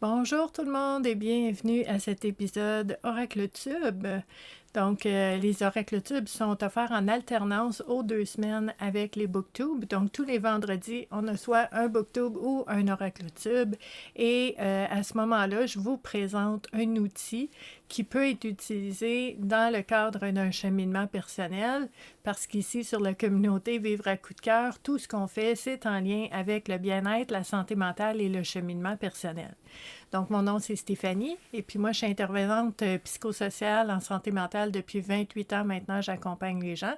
Bonjour tout le monde et bienvenue à cet épisode Oracle Tube. Donc, les Oracle Tubes sont offerts en alternance aux 2 semaines avec les BookTubes. Donc, tous les vendredis, on a soit un BookTube ou un Oracle Tube. Et à ce moment-là, je vous présente un outil qui peut être utilisé dans le cadre d'un cheminement personnel parce qu'ici, sur la communauté Vivre à coup de cœur, tout ce qu'on fait, c'est en lien avec le bien-être, la santé mentale et le cheminement personnel. Donc, mon nom, c'est Stéphanie, et puis moi, je suis intervenante psychosociale en santé mentale depuis 28 ans maintenant, j'accompagne les gens.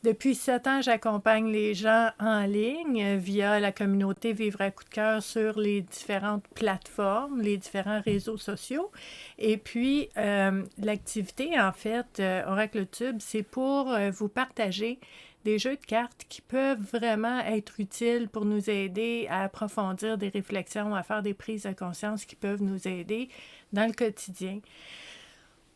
Depuis 7 ans, j'accompagne les gens en ligne via la communauté Vivre à coup de cœur sur les différentes plateformes, les différents réseaux sociaux. Et puis, l'activité, en fait, Oracle Tube, c'est pour vous partager des jeux de cartes qui peuvent vraiment être utiles pour nous aider à approfondir des réflexions, à faire des prises de conscience qui peuvent nous aider dans le quotidien.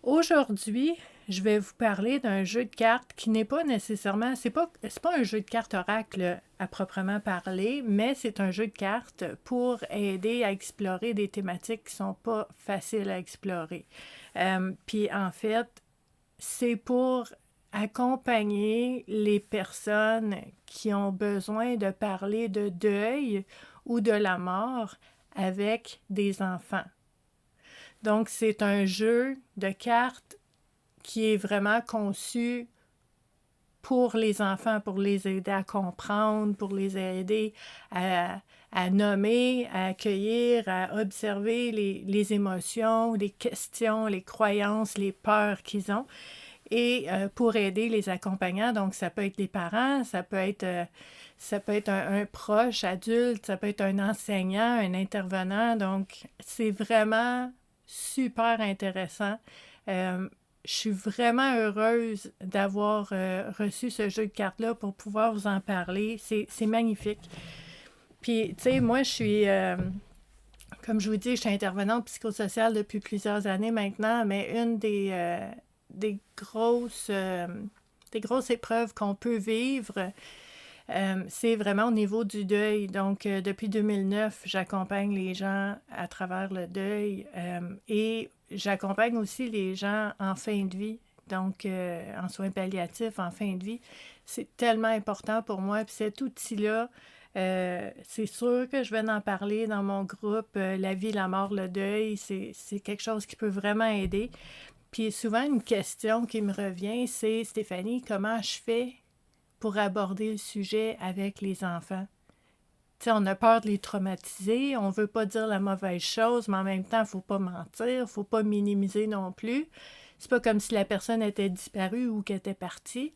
Aujourd'hui, je vais vous parler d'un jeu de cartes qui n'est pas nécessairement, c'est pas un jeu de cartes oracle à proprement parler, mais c'est un jeu de cartes pour aider à explorer des thématiques qui sont pas faciles à explorer. Puis en fait, c'est pour accompagner les personnes qui ont besoin de parler de deuil ou de la mort avec des enfants. Donc, c'est un jeu de cartes qui est vraiment conçu pour les enfants, pour les aider à comprendre, pour les aider à nommer, à accueillir, à observer les émotions, les questions, les croyances, les peurs qu'ils ont. Et pour aider les accompagnants, donc ça peut être les parents, ça peut être un proche adulte, ça peut être un enseignant, un intervenant. Donc, c'est vraiment super intéressant. Je suis vraiment heureuse d'avoir reçu ce jeu de cartes-là pour pouvoir vous en parler. C'est magnifique. Puis, tu sais, moi, je suis... comme je vous dis, je suis intervenante psychosociale depuis plusieurs années maintenant, mais une des grosses épreuves qu'on peut vivre, c'est vraiment au niveau du deuil. Donc, depuis 2009, j'accompagne les gens à travers le deuil et j'accompagne aussi les gens en fin de vie, donc en soins palliatifs, en fin de vie. C'est tellement important pour moi. Puis cet outil-là, c'est sûr que je vais en parler dans mon groupe La vie, la mort, le deuil. C'est quelque chose qui peut vraiment aider. Puis souvent, une question qui me revient, c'est Stéphanie, comment je fais pour aborder le sujet avec les enfants? Tu sais, on a peur de les traumatiser, on veut pas dire la mauvaise chose, mais en même temps, il faut pas mentir, faut pas minimiser non plus. C'est pas comme si la personne était disparue ou qu'elle était partie.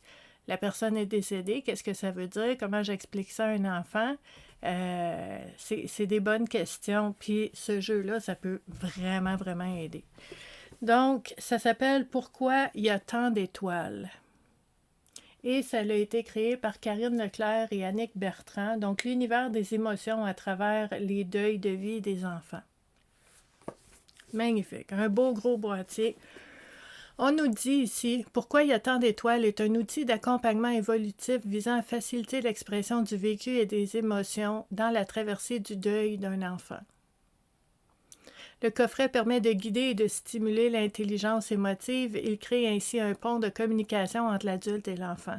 La personne est décédée, qu'est-ce que ça veut dire? Comment j'explique ça à un enfant? C'est des bonnes questions, puis ce jeu-là, ça peut vraiment, vraiment aider. Donc, ça s'appelle Pourquoi il y a tant d'étoiles? Et ça a été créé par Karine Leclerc et Annick Bertrand, donc l'univers des émotions à travers les deuils de vie des enfants. Magnifique, un beau gros boîtier. On nous dit ici, Pourquoi il y a tant d'étoiles est un outil d'accompagnement évolutif visant à faciliter l'expression du vécu et des émotions dans la traversée du deuil d'un enfant. Le coffret permet de guider et de stimuler l'intelligence émotive. Il crée ainsi un pont de communication entre l'adulte et l'enfant.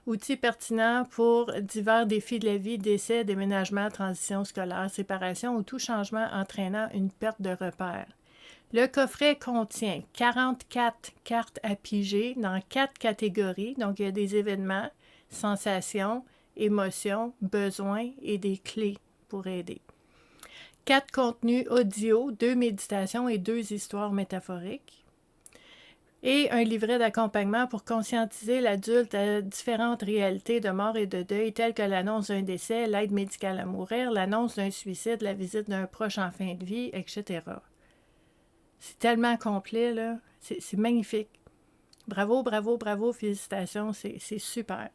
Outil pertinent pour divers défis de la vie, décès, déménagement, transition scolaire, séparation ou tout changement entraînant une perte de repère. Le coffret contient 44 cartes à piger dans 4 catégories. Donc, il y a des événements, sensations, émotions, besoins et des clés pour aider. 4 contenus audio, 2 méditations et 2 histoires métaphoriques. Et un livret d'accompagnement pour conscientiser l'adulte à différentes réalités de mort et de deuil, telles que l'annonce d'un décès, l'aide médicale à mourir, l'annonce d'un suicide, la visite d'un proche en fin de vie, etc. C'est tellement complet, là. C'est magnifique. Bravo, bravo, bravo, félicitations, c'est super.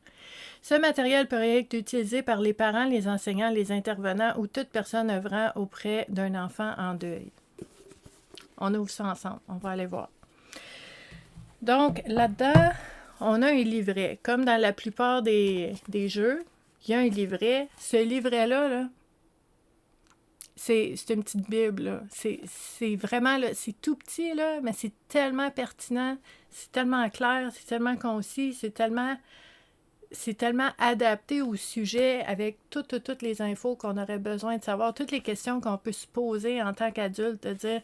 Ce matériel peut être utilisé par les parents, les enseignants, les intervenants ou toute personne œuvrant auprès d'un enfant en deuil. On ouvre ça ensemble, on va aller voir. Donc, là-dedans, on a un livret. Comme dans la plupart des jeux, il y a un livret. Ce livret-là, là, c'est une petite Bible, là. C'est vraiment, là, c'est tout petit, là, mais c'est tellement pertinent, c'est tellement clair, c'est tellement concis, c'est tellement adapté au sujet avec toutes les infos qu'on aurait besoin de savoir, toutes les questions qu'on peut se poser en tant qu'adulte, de dire,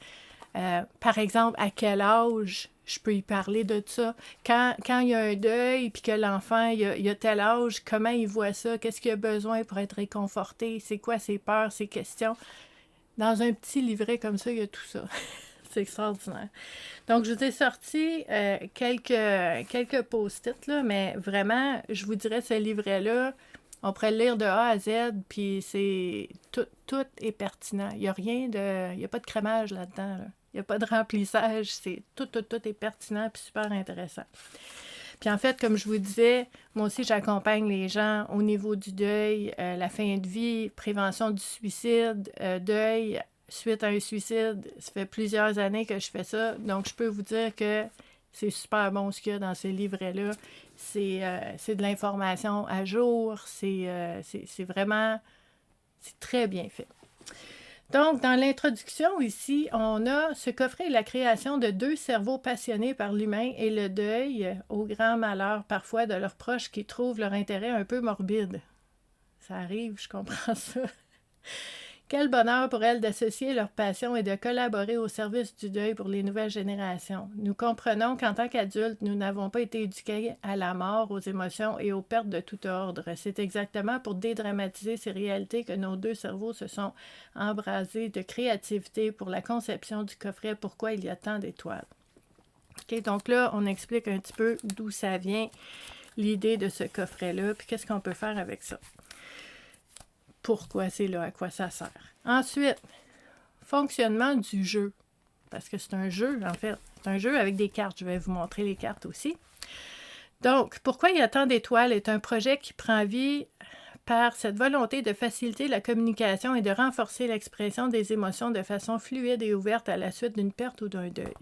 par exemple, à quel âge je peux y parler de ça. Quand il y a un deuil, puis que l'enfant, il a tel âge, comment il voit ça, qu'est-ce qu'il a besoin pour être réconforté, c'est quoi ses peurs, ses questions. Dans un petit livret comme ça, il y a tout ça. C'est extraordinaire. Donc, je vous ai sorti quelques post-it, là, mais vraiment, je vous dirais, ce livret-là, on pourrait le lire de A à Z, puis c'est tout est pertinent. Il n'y a rien de... Il n'y a pas de crémage là-dedans, là. Il n'y a pas de remplissage. C'est tout est pertinent puis super intéressant. Puis en fait, comme je vous disais, moi aussi, j'accompagne les gens au niveau du deuil, la fin de vie, prévention du suicide, deuil suite à un suicide. Ça fait plusieurs années que je fais ça. Donc, je peux vous dire que c'est super bon ce qu'il y a dans ces livrets-là. C'est de l'information à jour. C'est vraiment... C'est très bien fait. Donc, dans l'introduction ici, on a ce coffret est la création de 2 cerveaux passionnés par l'humain et le deuil, au grand malheur parfois de leurs proches qui trouvent leur intérêt un peu morbide. Ça arrive, je comprends ça. Quel bonheur pour elles d'associer leur passion et de collaborer au service du deuil pour les nouvelles générations. Nous comprenons qu'en tant qu'adultes, nous n'avons pas été éduqués à la mort, aux émotions et aux pertes de tout ordre. C'est exactement pour dédramatiser ces réalités que nos 2 cerveaux se sont embrasés de créativité pour la conception du coffret « Pourquoi il y a tant d'étoiles ». Okay, donc là, on explique un petit peu d'où ça vient, l'idée de ce coffret-là, puis qu'est-ce qu'on peut faire avec ça. Pourquoi c'est là, à quoi ça sert. Ensuite, fonctionnement du jeu. Parce que c'est un jeu, en fait. C'est un jeu avec des cartes. Je vais vous montrer les cartes aussi. Donc, Pourquoi il y a tant d'étoiles est un projet qui prend vie par cette volonté de faciliter la communication et de renforcer l'expression des émotions de façon fluide et ouverte à la suite d'une perte ou d'un deuil.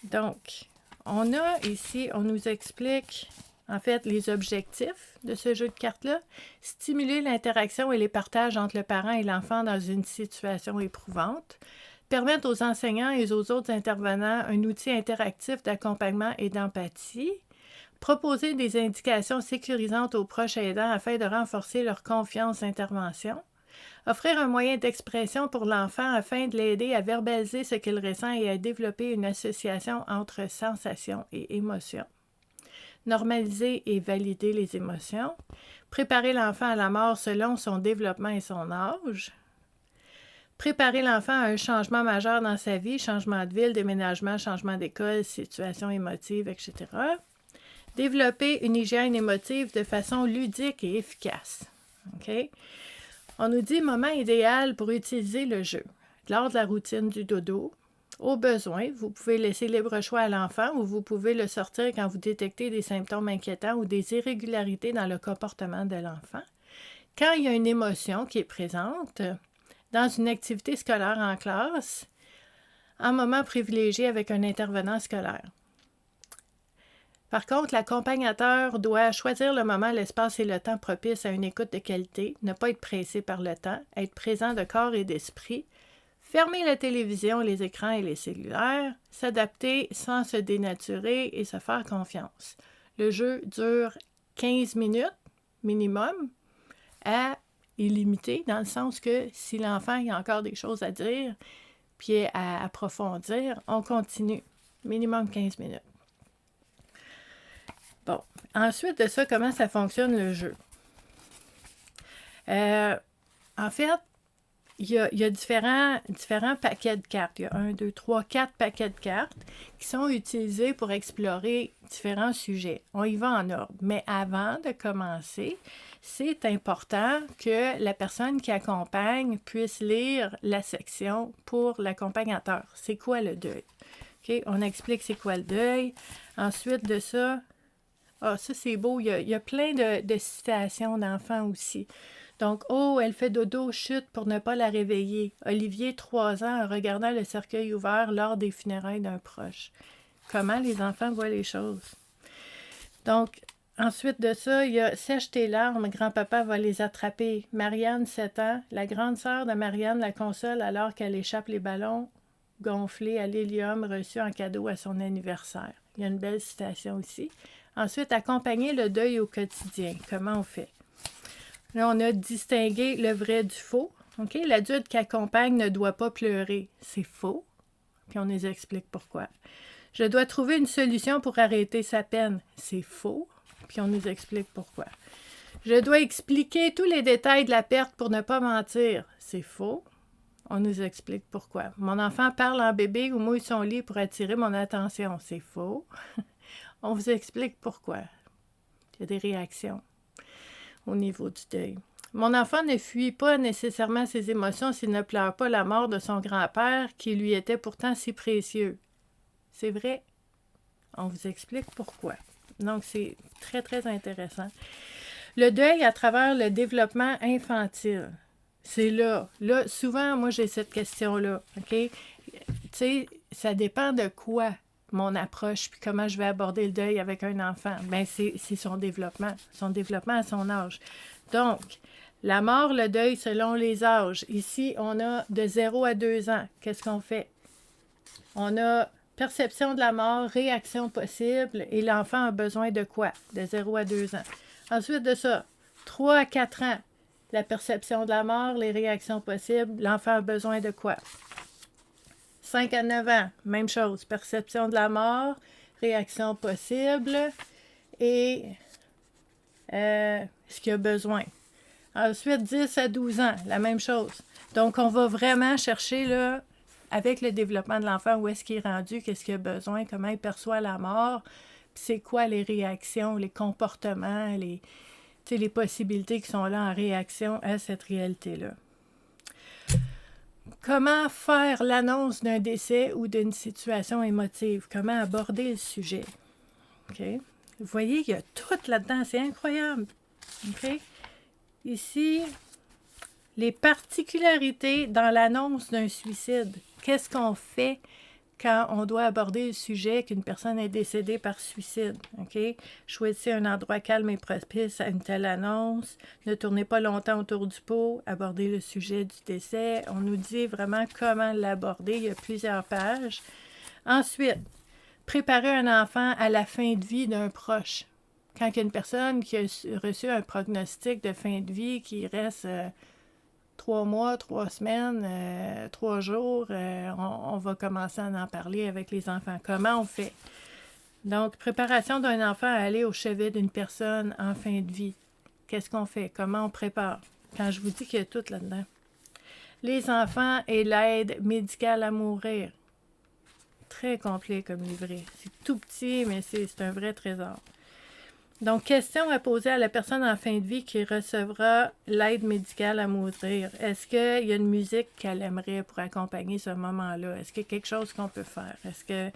Donc, on a ici, on nous explique... En fait, les objectifs de ce jeu de cartes-là, stimuler l'interaction et les partages entre le parent et l'enfant dans une situation éprouvante, permettre aux enseignants et aux autres intervenants un outil interactif d'accompagnement et d'empathie, proposer des indications sécurisantes aux proches aidants afin de renforcer leur confiance d'intervention, offrir un moyen d'expression pour l'enfant afin de l'aider à verbaliser ce qu'il ressent et à développer une association entre sensations et émotions. Normaliser et valider les émotions, préparer l'enfant à la mort selon son développement et son âge, préparer l'enfant à un changement majeur dans sa vie, changement de ville, déménagement, changement d'école, situation émotive, etc. Développer une hygiène émotive de façon ludique et efficace. Okay? On nous dit moment idéal pour utiliser le jeu. Lors de la routine du dodo, au besoin, vous pouvez laisser libre choix à l'enfant ou vous pouvez le sortir quand vous détectez des symptômes inquiétants ou des irrégularités dans le comportement de l'enfant. Quand il y a une émotion qui est présente, dans une activité scolaire en classe, un moment privilégié avec un intervenant scolaire. Par contre, l'accompagnateur doit choisir le moment, l'espace et le temps propice à une écoute de qualité, ne pas être pressé par le temps, être présent de corps et d'esprit, fermer la télévision, les écrans et les cellulaires, s'adapter sans se dénaturer et se faire confiance. Le jeu dure 15 minutes minimum à illimité, dans le sens que si l'enfant il a encore des choses à dire puis à approfondir, on continue. Minimum 15 minutes. Bon, ensuite de ça, comment ça fonctionne le jeu? En fait, il y a différents paquets de cartes. Il y a 1, 2, 3, 4 paquets de cartes qui sont utilisés pour explorer différents sujets. On y va en ordre. Mais avant de commencer, c'est important que la personne qui accompagne puisse lire la section pour l'accompagnateur. C'est quoi le deuil? Okay? On explique c'est quoi le deuil. Ensuite de ça, ça c'est beau, il y a plein de citations d'enfants aussi. Donc, elle fait dodo, chute pour ne pas la réveiller. Olivier, 3 ans, en regardant le cercueil ouvert lors des funérailles d'un proche. Comment les enfants voient les choses. Donc, Ensuite de ça, il y a Sèche tes larmes, grand-papa va les attraper. Marianne, 7 ans, la grande sœur de Marianne la console alors qu'elle échappe les ballons gonflés à l'hélium reçus en cadeau à son anniversaire. Il y a une belle citation ici. Ensuite, accompagner le deuil au quotidien. Comment on fait? Là, on a distingué le vrai du faux. Okay? L'adulte qui accompagne ne doit pas pleurer. C'est faux. Puis on nous explique pourquoi. Je dois trouver une solution pour arrêter sa peine. C'est faux. Puis on nous explique pourquoi. Je dois expliquer tous les détails de la perte pour ne pas mentir. C'est faux. On nous explique pourquoi. Mon enfant parle en bébé ou mouille son lit pour attirer mon attention. C'est faux. On vous explique pourquoi. Il y a des réactions au niveau du deuil. Mon enfant ne fuit pas nécessairement ses émotions s'il ne pleure pas la mort de son grand-père qui lui était pourtant si précieux. C'est vrai. On vous explique pourquoi. Donc, c'est très, très intéressant. Le deuil à travers le développement infantile. C'est là. Là, souvent, moi, j'ai cette question-là. OK? Tu sais, ça dépend de quoi mon approche puis comment je vais aborder le deuil avec un enfant. Bien, c'est son développement à son âge. Donc, la mort, le deuil selon les âges. Ici, on a de 0 à 2 ans. Qu'est-ce qu'on fait? On a perception de la mort, réaction possible, et l'enfant a besoin de quoi? De 0 à 2 ans. Ensuite de ça, 3 à 4 ans, la perception de la mort, les réactions possibles, l'enfant a besoin de quoi? 5 à 9 ans, même chose, perception de la mort, réaction possible, et ce qu'il a besoin. Ensuite, 10 à 12 ans, la même chose. Donc, on va vraiment chercher, là, avec le développement de l'enfant, où est-ce qu'il est rendu, qu'est-ce qu'il a besoin, comment il perçoit la mort, puis c'est quoi les réactions, les comportements, les possibilités qui sont là en réaction à cette réalité-là. Comment faire l'annonce d'un décès ou d'une situation émotive? Comment aborder le sujet? Okay? Vous voyez, il y a tout là-dedans, c'est incroyable. Okay? Ici, les particularités dans l'annonce d'un suicide. Qu'est-ce qu'on fait quand on doit aborder le sujet qu'une personne est décédée par suicide? Okay? Choisissez un endroit calme et propice à une telle annonce. Ne tournez pas longtemps autour du pot. Abordez le sujet du décès. On nous dit vraiment comment l'aborder. Il y a plusieurs pages. Ensuite, préparer un enfant à la fin de vie d'un proche. Quand il y a une personne qui a reçu un prognostic de fin de vie qui reste 3 mois, 3 semaines, 3 jours, on va commencer à en parler avec les enfants. Comment on fait? Donc, préparation d'un enfant à aller au chevet d'une personne en fin de vie. Qu'est-ce qu'on fait? Comment on prépare? Quand je vous dis qu'il y a tout là-dedans. Les enfants et l'aide médicale à mourir. Très complet comme livret. C'est tout petit, mais c'est un vrai trésor. Donc, question à poser à la personne en fin de vie qui recevra l'aide médicale à mourir. Est-ce qu'il y a une musique qu'elle aimerait pour accompagner ce moment-là? Est-ce qu'il y a quelque chose qu'on peut faire? Est-ce qu'il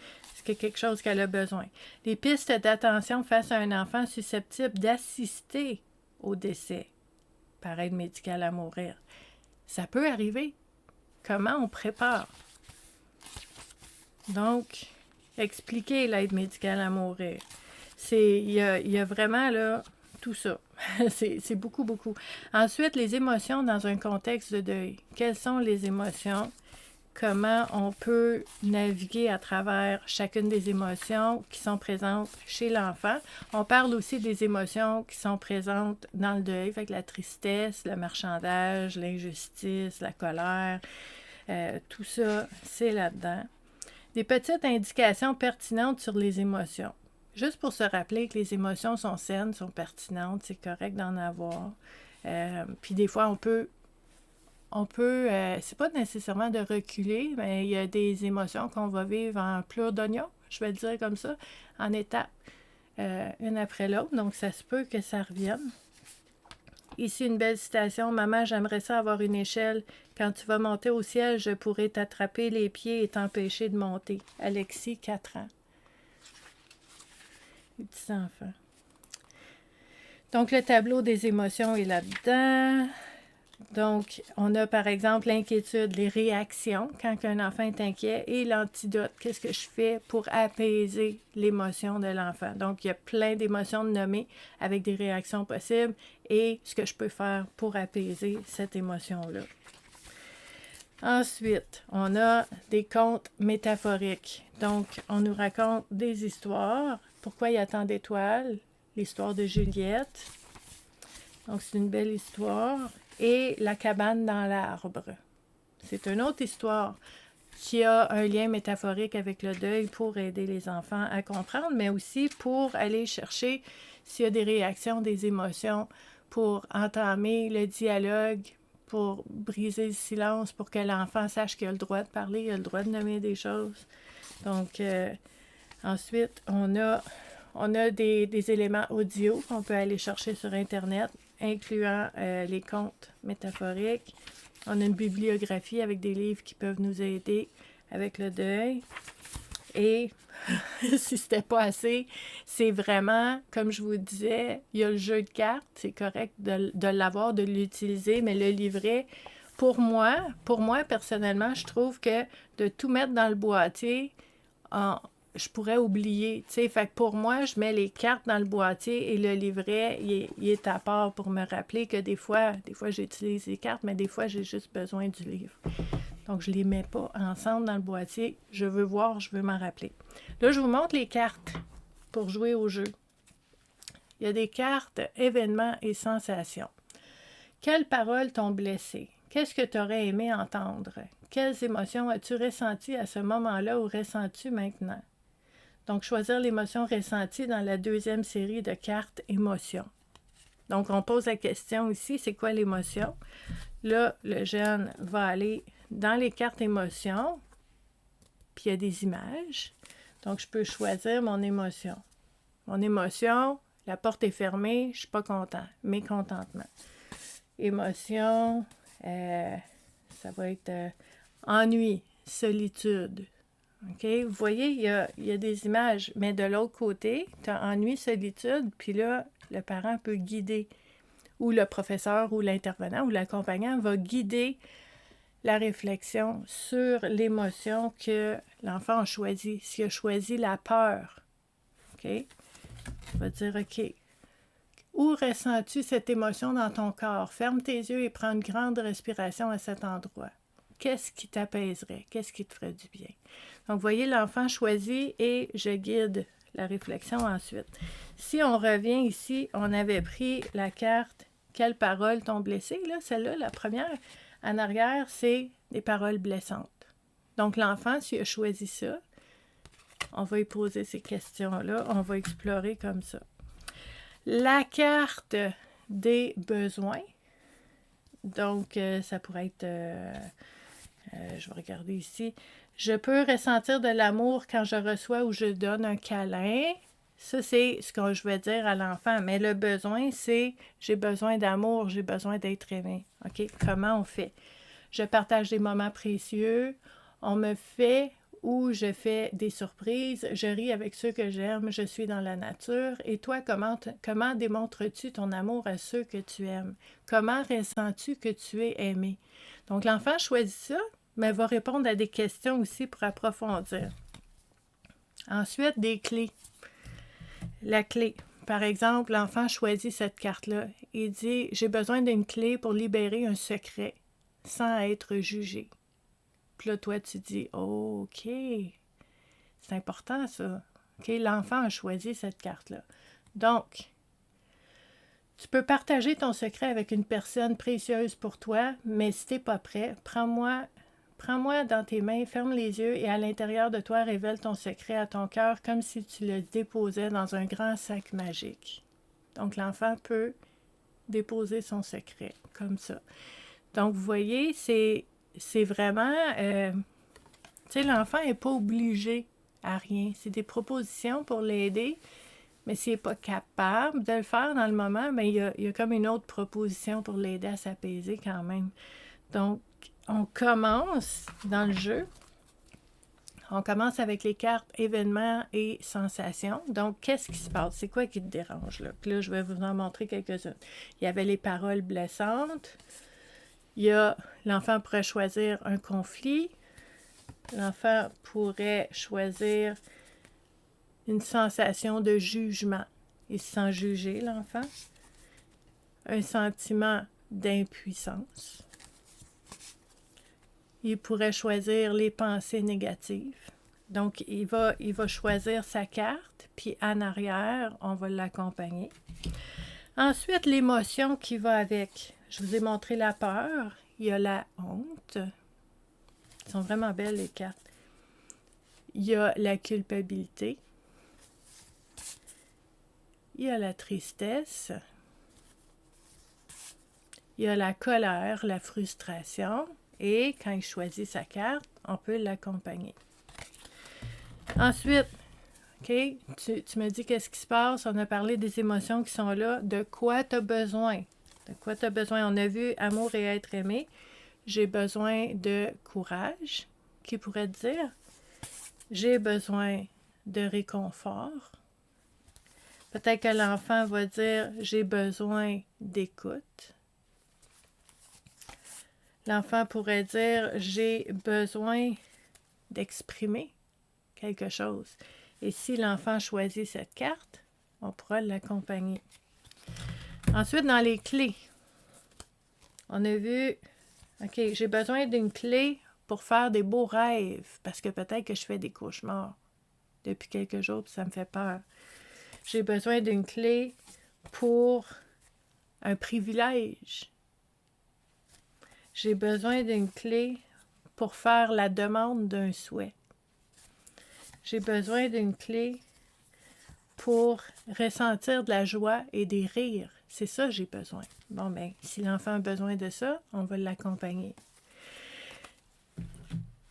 y a quelque chose qu'elle a besoin? Les pistes d'attention face à un enfant susceptible d'assister au décès par aide médicale à mourir. Ça peut arriver. Comment on prépare? Donc, expliquer l'aide médicale à mourir. Il y a vraiment là tout ça. c'est beaucoup, beaucoup. Ensuite, les émotions dans un contexte de deuil. Quelles sont les émotions? Comment on peut naviguer à travers chacune des émotions qui sont présentes chez l'enfant. On parle aussi des émotions qui sont présentes dans le deuil, avec la tristesse, le marchandage, l'injustice, la colère. Tout ça, c'est là-dedans. Des petites indications pertinentes sur les émotions. Juste pour se rappeler que les émotions sont saines, sont pertinentes, c'est correct d'en avoir. Puis des fois, on peut c'est pas nécessairement de reculer, mais il y a des émotions qu'on va vivre en pleurs d'oignon, je vais le dire comme ça, en étapes, une après l'autre. Donc, ça se peut que ça revienne. Ici, une belle citation. « Maman, j'aimerais ça avoir une échelle. Quand tu vas monter au ciel, je pourrai t'attraper les pieds et t'empêcher de monter. » Alexis, 4 ans. Les petits enfants. Donc, le tableau des émotions est là-dedans. Donc, on a par exemple l'inquiétude, les réactions quand un enfant est inquiet et l'antidote. Qu'est-ce que je fais pour apaiser l'émotion de l'enfant? Donc, il y a plein d'émotions de nommer avec des réactions possibles et ce que je peux faire pour apaiser cette émotion-là. Ensuite, on a des contes métaphoriques. Donc, on nous raconte des histoires. Pourquoi il y a tant d'étoiles? L'histoire de Juliette. Donc, c'est une belle histoire. Et la cabane dans l'arbre. C'est une autre histoire qui a un lien métaphorique avec le deuil pour aider les enfants à comprendre, mais aussi pour aller chercher s'il y a des réactions, des émotions, pour entamer le dialogue, pour briser le silence, pour que l'enfant sache qu'il a le droit de parler, il a le droit de nommer des choses. Donc, ensuite, on a des éléments audio qu'on peut aller chercher sur Internet, incluant les contes métaphoriques. On a une bibliographie avec des livres qui peuvent nous aider avec le deuil. Et si c'était pas assez, c'est vraiment, comme je vous disais, il y a le jeu de cartes, c'est correct de l'avoir, de l'utiliser, mais le livret, pour moi, personnellement, je trouve que de tout mettre dans le boîtier, je pourrais oublier, tu sais, fait que pour moi, je mets les cartes dans le boîtier et le livret, il est à part pour me rappeler que des fois j'utilise les cartes, mais des fois, j'ai juste besoin du livre. Donc, je ne les mets pas ensemble dans le boîtier. Je veux voir, je veux m'en rappeler. Là, je vous montre les cartes pour jouer au jeu. Il y a des cartes événements et sensations. Quelles paroles t'ont blessé? Qu'est-ce que tu aurais aimé entendre? Quelles émotions as-tu ressenties à ce moment-là ou ressens-tu maintenant? Donc, choisir l'émotion ressentie dans la deuxième série de cartes émotions. Donc, on pose la question ici, c'est quoi l'émotion? Là, le jeune va aller dans les cartes émotions, puis il y a des images. Donc, je peux choisir mon émotion. Mon émotion, la porte est fermée, je ne suis pas content, mécontentement. Émotion, ça va être ennui, solitude. OK? Vous voyez, il y a des images, mais de l'autre côté, tu as ennui, solitude, puis là, le parent peut guider, ou le professeur, ou l'intervenant, ou l'accompagnant va guider la réflexion sur l'émotion que l'enfant a choisie. S'il a choisi la peur, OK? On va dire, OK, où ressens-tu cette émotion dans ton corps? Ferme tes yeux et prends une grande respiration à cet endroit. Qu'est-ce qui t'apaiserait? Qu'est-ce qui te ferait du bien? Donc, vous voyez, l'enfant choisit et je guide la réflexion ensuite. Si on revient ici, on avait pris la carte « Quelles paroles t'ont blessé ?» Là, celle-là, la première, en arrière, c'est des paroles blessantes. Donc, l'enfant, s'il a choisi ça, on va y poser ces questions-là, on va explorer comme ça. La carte des besoins, donc ça pourrait être, je vais regarder ici, je peux ressentir de l'amour quand je reçois ou je donne un câlin. Ça, c'est ce que je vais dire à l'enfant. Mais le besoin, c'est j'ai besoin d'amour, j'ai besoin d'être aimé. OK? Comment on fait? Je partage des moments précieux. On me fait ou je fais des surprises. Je ris avec ceux que j'aime. Je suis dans la nature. Et toi, comment démontres-tu ton amour à ceux que tu aimes? Comment ressens-tu que tu es aimé? Donc, l'enfant choisit ça, mais va répondre à des questions aussi pour approfondir. Ensuite, des clés. La clé. Par exemple, l'enfant choisit cette carte-là. Il dit « J'ai besoin d'une clé pour libérer un secret sans être jugé. » Puis là, toi, tu dis oh, « OK, c'est important ça. » OK, l'enfant a choisi cette carte-là. Donc, tu peux partager ton secret avec une personne précieuse pour toi, mais si tu n'es pas prêt, prends-moi dans tes mains, ferme les yeux et à l'intérieur de toi, révèle ton secret à ton cœur comme si tu le déposais dans un grand sac magique. Donc, l'enfant peut déposer son secret comme ça. Donc, vous voyez, c'est vraiment... tu sais, l'enfant n'est pas obligé à rien. C'est des propositions pour l'aider, mais s'il n'est pas capable de le faire dans le moment, bien, il y a comme une autre proposition pour l'aider à s'apaiser quand même. Donc, on commence dans le jeu. On commence avec les cartes événements et sensations. Donc, qu'est-ce qui se passe? C'est quoi qui te dérange là? Puis là, je vais vous en montrer quelques-unes. Il y avait les paroles blessantes. L'enfant pourrait choisir un conflit. L'enfant pourrait choisir une sensation de jugement. Il se sent jugé, l'enfant. Un sentiment d'impuissance. Il pourrait choisir les pensées négatives. Donc, il va choisir sa carte, puis en arrière, on va l'accompagner. Ensuite, l'émotion qui va avec. Je vous ai montré la peur. Il y a la honte. Elles sont vraiment belles, les cartes. Il y a la culpabilité. Il y a la tristesse. Il y a la colère, la frustration. Et quand il choisit sa carte, on peut l'accompagner. Ensuite, OK, tu me dis qu'est-ce qui se passe. On a parlé des émotions qui sont là. De quoi tu as besoin? De quoi tu as besoin? On a vu amour et être aimé. J'ai besoin de courage, qui pourrait te dire. J'ai besoin de réconfort. Peut-être que l'enfant va dire j'ai besoin d'écoute. L'enfant pourrait dire j'ai besoin d'exprimer quelque chose. Et si l'enfant choisit cette carte, on pourra l'accompagner. Ensuite, dans les clés, on a vu, OK, j'ai besoin d'une clé pour faire des beaux rêves, parce que peut-être que je fais des cauchemars depuis quelques jours, puis ça me fait peur. J'ai besoin d'une clé pour un privilège. J'ai besoin d'une clé pour faire la demande d'un souhait. J'ai besoin d'une clé pour ressentir de la joie et des rires. C'est ça que j'ai besoin. Bon, bien, si l'enfant a besoin de ça, on va l'accompagner.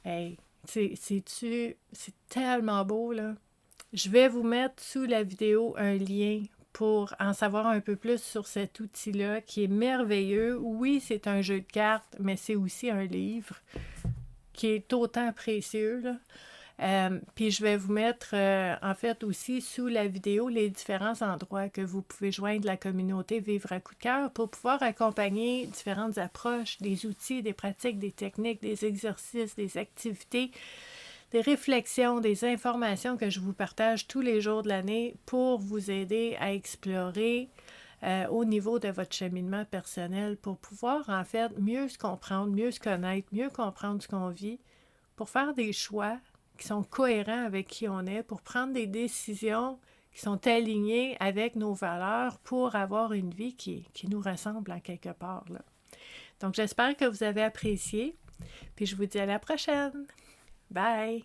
Hey, c'est tellement beau, là. Je vais vous mettre sous la vidéo un lien pour en savoir un peu plus sur cet outil-là qui est merveilleux. Oui, c'est un jeu de cartes, mais c'est aussi un livre qui est autant précieux, là. Puis je vais vous mettre en fait aussi sous la vidéo les différents endroits que vous pouvez joindre la communauté Vivre à coup de cœur pour pouvoir accompagner différentes approches, des outils, des pratiques, des techniques, des exercices, des activités, des réflexions, des informations que je vous partage tous les jours de l'année pour vous aider à explorer au niveau de votre cheminement personnel pour pouvoir en fait mieux se comprendre, mieux se connaître, mieux comprendre ce qu'on vit, pour faire des choix qui sont cohérents avec qui on est, pour prendre des décisions qui sont alignées avec nos valeurs pour avoir une vie qui nous ressemble en quelque part, là. Donc, j'espère que vous avez apprécié, puis je vous dis à la prochaine. Bye!